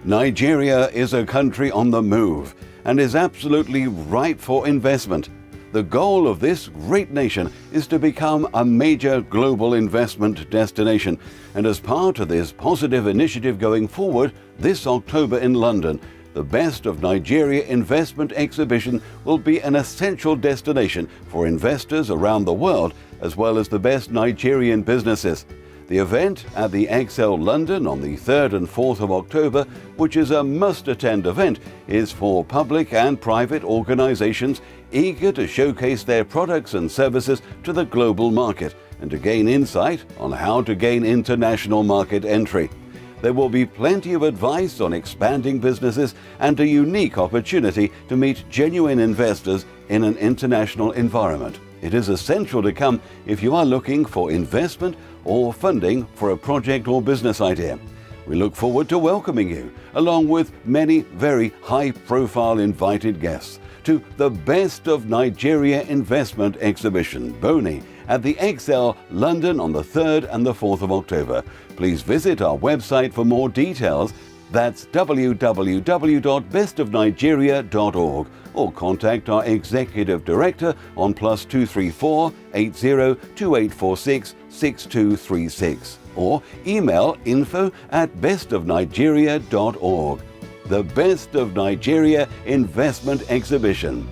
Nigeria is a country on the move and is absolutely ripe for investment. The goal of this great nation is to become a major global investment destination, and as part of this positive initiative going forward, this October in London, the Best of Nigeria Investment Exhibition will be an essential destination for investors around the world, as well as the best Nigerian businesses. The event at the ExCeL London on the 3rd and 4th of October, which is a must-attend event, is for public and private organizations eager to showcase their products and services to the global market and to gain insight on how to gain international market entry. There will be plenty of advice on expanding businesses and a unique opportunity to meet genuine investors in an international environment. It is essential to come if you are looking for investment or funding for a project or business idea. We look forward to welcoming you, along with many very high-profile invited guests, to the Best of Nigeria Investment Exhibition, BONIE, at the ExCeL London on the 3rd and the 4th of October. Please visit our website for more details. That's www.bestofnigeria.org, or contact our Executive Director on +234 80 2846 6236, or email info@bestofnigeria.org. The Best of Nigeria Investment Exhibition.